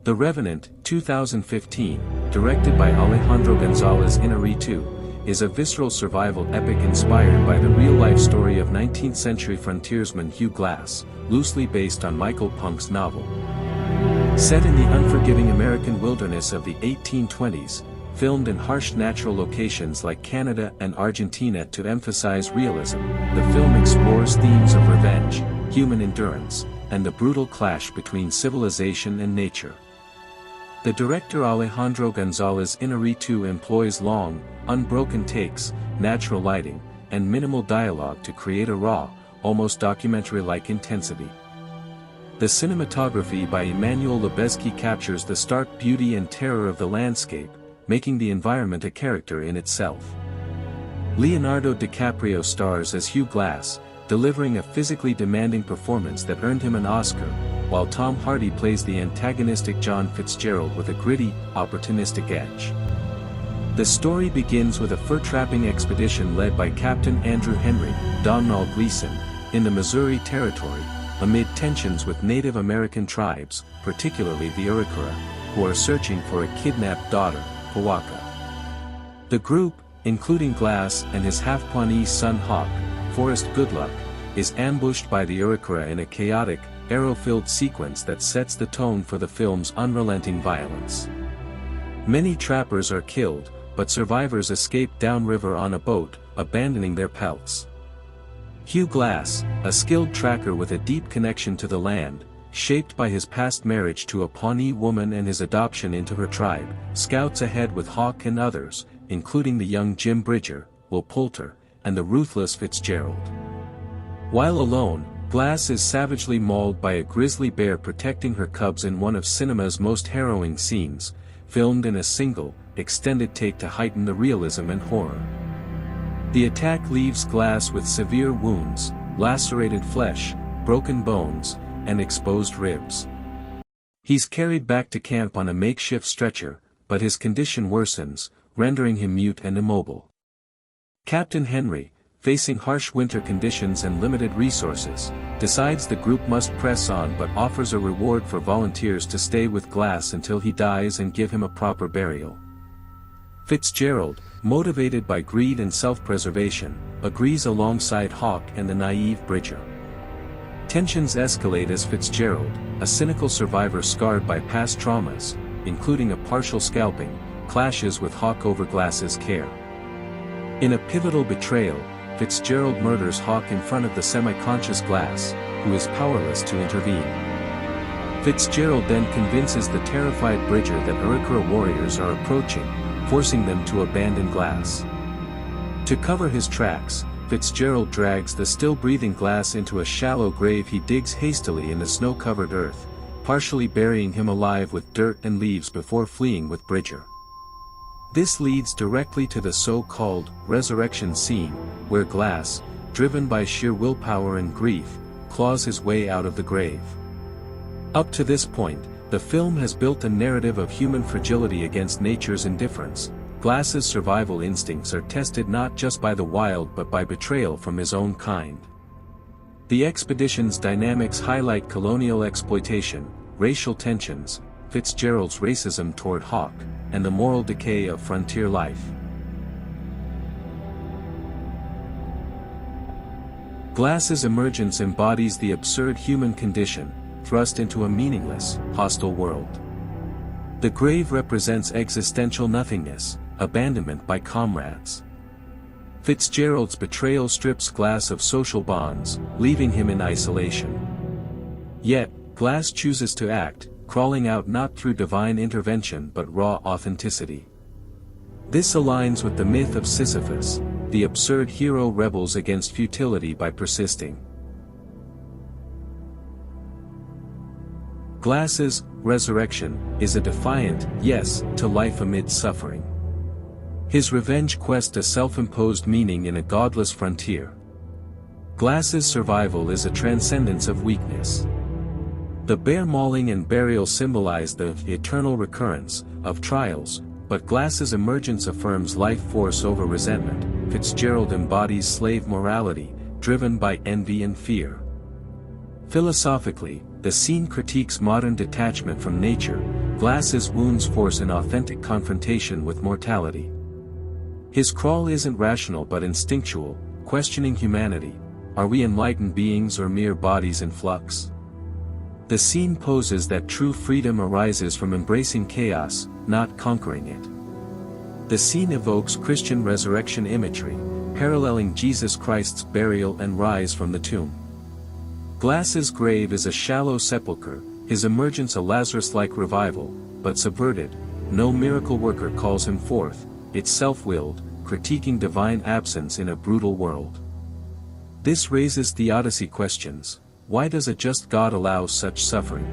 The Revenant, 2015, directed by Alejandro González Iñárritu, is a visceral survival epic inspired by the real-life story of 19th-century frontiersman Hugh Glass, loosely based on Michael Punk's novel. Set in the unforgiving American wilderness of the 1820s, filmed in harsh natural locations like Canada and Argentina to emphasize realism, the film explores themes of revenge, human endurance, and the brutal clash between civilization and nature. The director Alejandro González Iñárritu employs long, unbroken takes, natural lighting, and minimal dialogue to create a raw, almost documentary-like intensity. The cinematography by Emmanuel Lubezki captures the stark beauty and terror of the landscape, making the environment a character in itself. Leonardo DiCaprio stars as Hugh Glass, delivering a physically demanding performance that earned him an Oscar, while Tom Hardy plays the antagonistic John Fitzgerald with a gritty, opportunistic edge. The story begins with a fur-trapping expedition led by Captain Andrew Henry, Domhnall Gleeson, in the Missouri Territory, amid tensions with Native American tribes, particularly the Iroquois, who are searching for a kidnapped daughter, Powaka. The group, including Glass and his half-Pawnee son Hawk, Forrest Goodluck, is ambushed by the Iroquois in a chaotic, arrow-filled sequence that sets the tone for the film's unrelenting violence. Many trappers are killed, but survivors escape downriver on a boat, abandoning their pelts. Hugh Glass, a skilled tracker with a deep connection to the land, shaped by his past marriage to a Pawnee woman and his adoption into her tribe, scouts ahead with Hawk and others, including the young Jim Bridger, Will Poulter, and the ruthless Fitzgerald. While alone, Glass is savagely mauled by a grizzly bear protecting her cubs in one of cinema's most harrowing scenes, filmed in a single, extended take to heighten the realism and horror. The attack leaves Glass with severe wounds, lacerated flesh, broken bones, and exposed ribs. He's carried back to camp on a makeshift stretcher, but his condition worsens, rendering him mute and immobile. Captain Henry, facing harsh winter conditions and limited resources, decides the group must press on but offers a reward for volunteers to stay with Glass until he dies and give him a proper burial. Fitzgerald, motivated by greed and self-preservation, agrees alongside Hawk and the naive Bridger. Tensions escalate as Fitzgerald, a cynical survivor scarred by past traumas, including a partial scalping, clashes with Hawk over Glass's care. In a pivotal betrayal, Fitzgerald murders Hawk in front of the semi-conscious Glass, who is powerless to intervene. Fitzgerald then convinces the terrified Bridger that Iroquois warriors are approaching, forcing them to abandon Glass. To cover his tracks, Fitzgerald drags the still-breathing Glass into a shallow grave he digs hastily in the snow-covered earth, partially burying him alive with dirt and leaves before fleeing with Bridger. This leads directly to the so-called resurrection scene, where Glass, driven by sheer willpower and grief, claws his way out of the grave. Up to this point, the film has built a narrative of human fragility against nature's indifference. Glass's survival instincts are tested not just by the wild but by betrayal from his own kind. The expedition's dynamics highlight colonial exploitation, racial tensions, Fitzgerald's racism toward Hawk, and the moral decay of frontier life. Glass's emergence embodies the absurd human condition, thrust into a meaningless, hostile world. The grave represents existential nothingness, abandonment by comrades. Fitzgerald's betrayal strips Glass of social bonds, leaving him in isolation. Yet, Glass chooses to act, crawling out not through divine intervention but raw authenticity. This aligns with the myth of Sisyphus, the absurd hero rebels against futility by persisting. Glass's resurrection is a defiant yes to life amid suffering. His revenge quest a self-imposed meaning in a godless frontier. Glass's survival is a transcendence of weakness. The bear mauling and burial symbolize the eternal recurrence of trials, but Glass's emergence affirms life force over resentment. Fitzgerald embodies slave morality, driven by envy and fear. Philosophically, the scene critiques modern detachment from nature, Glass's wounds force an authentic confrontation with mortality. His crawl isn't rational but instinctual, questioning humanity. Are we enlightened beings or mere bodies in flux? The scene poses that true freedom arises from embracing chaos, not conquering it. The scene evokes Christian resurrection imagery, paralleling Jesus Christ's burial and rise from the tomb. Glass's grave is a shallow sepulchre, his emergence a Lazarus-like revival, but subverted. No miracle worker calls him forth, it's self-willed, critiquing divine absence in a brutal world. This raises theodicy questions. Why does a just God allow such suffering?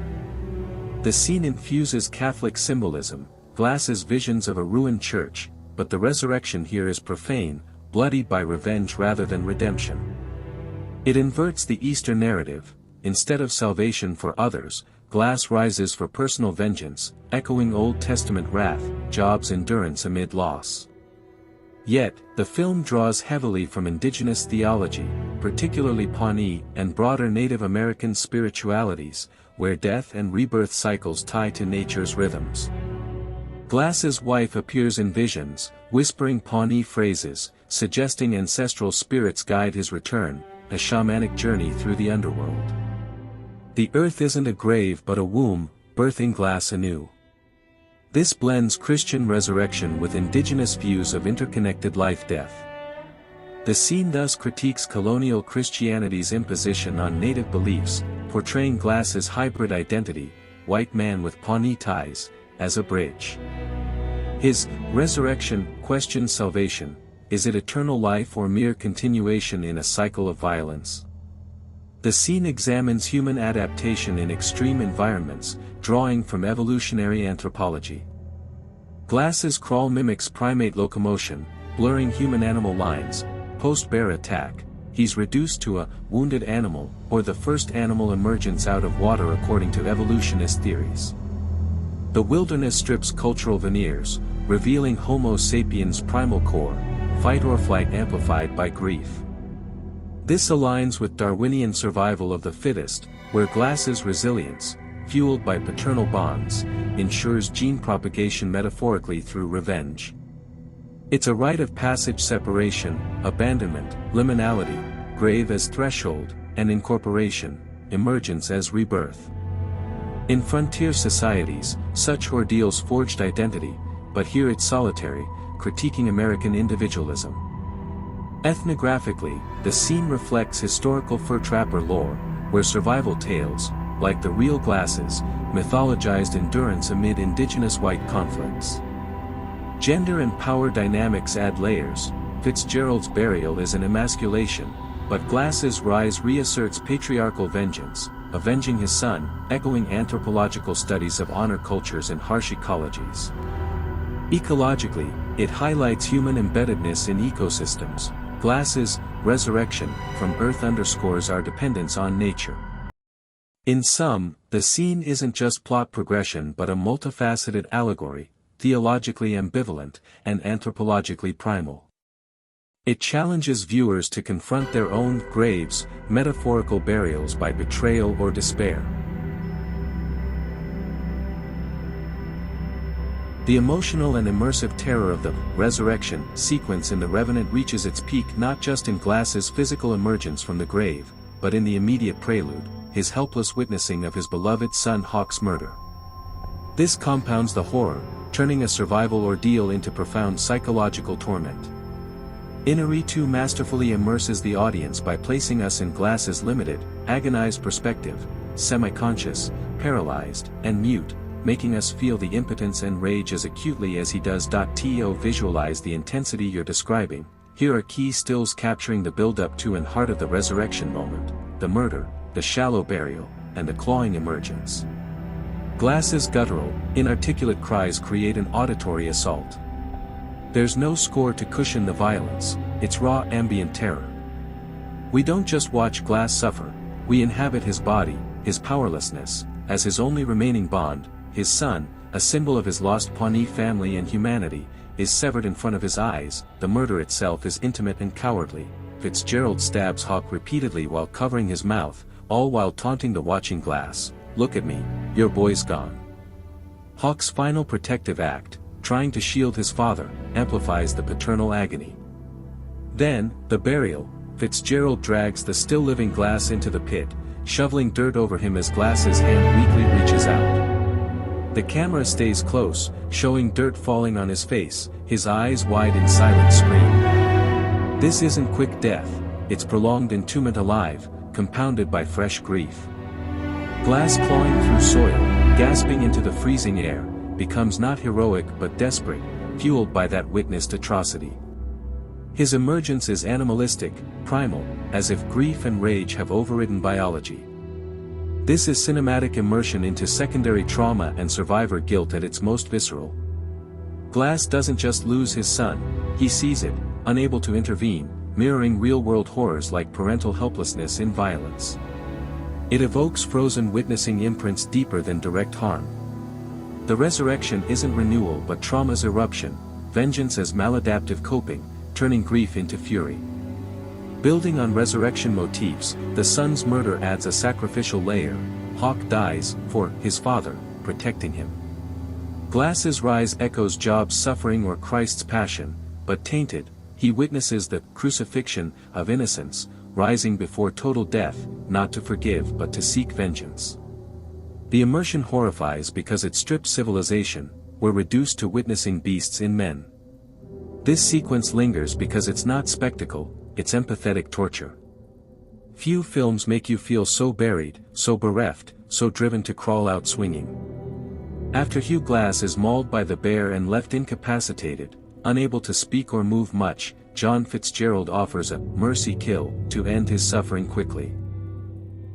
The scene infuses Catholic symbolism, Glass's visions of a ruined church, but the resurrection here is profane, bloodied by revenge rather than redemption. It inverts the Easter narrative. Instead of salvation for others, Glass rises for personal vengeance, echoing Old Testament wrath, Job's endurance amid loss. Yet, the film draws heavily from indigenous theology, particularly Pawnee and broader Native American spiritualities, where death and rebirth cycles tie to nature's rhythms. Glass's wife appears in visions, whispering Pawnee phrases, suggesting ancestral spirits guide his return, a shamanic journey through the underworld. The earth isn't a grave but a womb, birthing Glass anew. This blends Christian resurrection with indigenous views of interconnected life-death. The scene thus critiques colonial Christianity's imposition on native beliefs, portraying Glass's hybrid identity, white man with Pawnee ties, as a bridge. His resurrection questions salvation. Is it eternal life or mere continuation in a cycle of violence? The scene examines human adaptation in extreme environments, drawing from evolutionary anthropology. Glass's crawl mimics primate locomotion, blurring human-animal lines. Post-bear attack, he's reduced to a wounded animal, or the first animal emergence out of water according to evolutionist theories. The wilderness strips cultural veneers, revealing Homo sapiens' primal core, fight or flight amplified by grief. This aligns with Darwinian survival of the fittest, where Glass's resilience, fueled by paternal bonds, ensures gene propagation metaphorically through revenge. It's a rite of passage: separation, abandonment, liminality, grave as threshold, and incorporation, emergence as rebirth. In frontier societies, such ordeals forged identity, but here it's solitary, critiquing American individualism. Ethnographically, the scene reflects historical fur trapper lore, where survival tales, like the real Glasses, mythologized endurance amid indigenous white conflicts. Gender and power dynamics add layers. Fitzgerald's burial is an emasculation, but Glass's rise reasserts patriarchal vengeance, avenging his son, echoing anthropological studies of honor cultures in harsh ecologies. Ecologically, it highlights human embeddedness in ecosystems. Glass's resurrection from Earth underscores our dependence on nature. In sum, the scene isn't just plot progression but a multifaceted allegory, theologically ambivalent, and anthropologically primal. It challenges viewers to confront their own graves, metaphorical burials by betrayal or despair. The emotional and immersive terror of the resurrection sequence in The Revenant reaches its peak not just in Glass's physical emergence from the grave, but in the immediate prelude, his helpless witnessing of his beloved son Hawk's murder. This compounds the horror, turning a survival ordeal into profound psychological torment. Iñárritu masterfully immerses the audience by placing us in Glass's limited, agonized perspective, semi-conscious, paralyzed, and mute, making us feel the impotence and rage as acutely as he does. To visualize the intensity you're describing, here are key stills capturing the build-up to and heart of the resurrection moment, the murder, the shallow burial, and the clawing emergence. Glass's guttural, inarticulate cries create an auditory assault. There's no score to cushion the violence, it's raw ambient terror. We don't just watch Glass suffer, we inhabit his body, his powerlessness, as his only remaining bond. His son, a symbol of his lost Pawnee family and humanity, is severed in front of his eyes. The murder itself is intimate and cowardly. Fitzgerald stabs Hawk repeatedly while covering his mouth, all while taunting the watching Glass, "Look at me, your boy's gone." Hawk's final protective act, trying to shield his father, amplifies the paternal agony. Then, the burial, Fitzgerald drags the still-living Glass into the pit, shoveling dirt over him as Glass's hand weakly reaches out. The camera stays close, showing dirt falling on his face, his eyes wide in silent scream. This isn't quick death, it's prolonged entombment alive, compounded by fresh grief. Glass clawing through soil, gasping into the freezing air, becomes not heroic but desperate, fueled by that witnessed atrocity. His emergence is animalistic, primal, as if grief and rage have overridden biology. This is cinematic immersion into secondary trauma and survivor guilt at its most visceral. Glass doesn't just lose his son, he sees it, unable to intervene, mirroring real-world horrors like parental helplessness in violence. It evokes frozen witnessing imprints deeper than direct harm. The resurrection isn't renewal but trauma's eruption, vengeance as maladaptive coping, turning grief into fury. Building on resurrection motifs, the son's murder adds a sacrificial layer. Hawk dies, for his father, protecting him. Glass's rise echoes Job's suffering or Christ's passion, but tainted, he witnesses the crucifixion of innocence, rising before total death, not to forgive but to seek vengeance. The immersion horrifies because it strips civilization, we're reduced to witnessing beasts in men. This sequence lingers because it's not spectacle, it's empathetic torture. Few films make you feel so buried, so bereft, so driven to crawl out swinging. After Hugh Glass is mauled by the bear and left incapacitated, unable to speak or move much, John Fitzgerald offers a mercy kill to end his suffering quickly.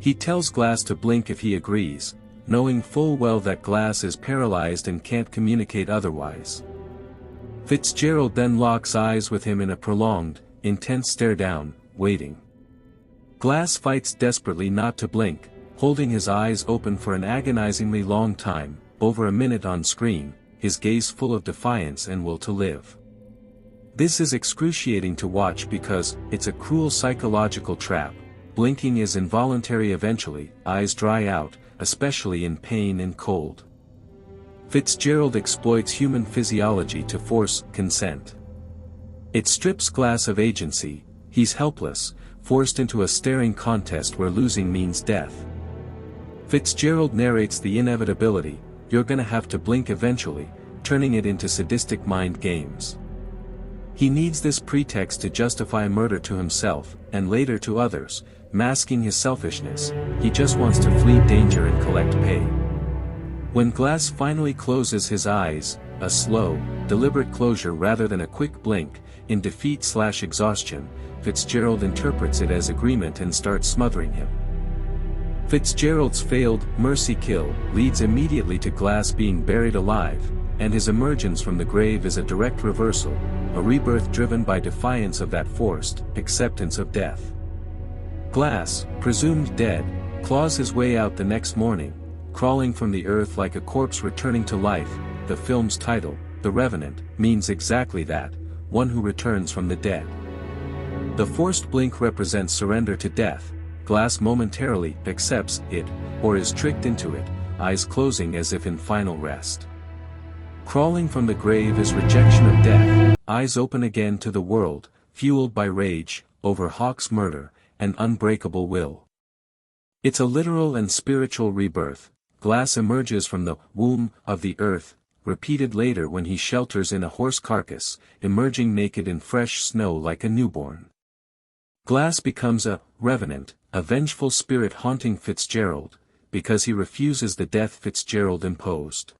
He tells Glass to blink if he agrees, knowing full well that Glass is paralyzed and can't communicate otherwise. Fitzgerald then locks eyes with him in a prolonged, intense stare down, waiting. Glass fights desperately not to blink, holding his eyes open for an agonizingly long time, over a minute on screen, his gaze full of defiance and will to live. This is excruciating to watch because it's a cruel psychological trap. Blinking is involuntary eventually, eyes dry out, especially in pain and cold. Fitzgerald exploits human physiology to force consent. It strips Glass of agency, he's helpless, forced into a staring contest where losing means death. Fitzgerald narrates the inevitability, you're gonna have to blink eventually, turning it into sadistic mind games. He needs this pretext to justify murder to himself, and later to others, masking his selfishness, he just wants to flee danger and collect pay. When Glass finally closes his eyes, a slow, deliberate closure rather than a quick blink, in defeat/exhaustion, Fitzgerald interprets it as agreement and starts smothering him. Fitzgerald's failed mercy kill leads immediately to Glass being buried alive, and his emergence from the grave is a direct reversal, a rebirth driven by defiance of that forced acceptance of death. Glass, presumed dead, claws his way out the next morning, crawling from the earth like a corpse returning to life. The film's title, The Revenant, means exactly that, one who returns from the dead. The forced blink represents surrender to death. Glass momentarily accepts it, or is tricked into it, eyes closing as if in final rest. Crawling from the grave is rejection of death, eyes open again to the world, fueled by rage, over Hawk's murder, and unbreakable will. It's a literal and spiritual rebirth. Glass emerges from the womb of the earth, repeated later when he shelters in a horse carcass, emerging naked in fresh snow like a newborn. Glass becomes a revenant, a vengeful spirit haunting Fitzgerald, because he refuses the death Fitzgerald imposed.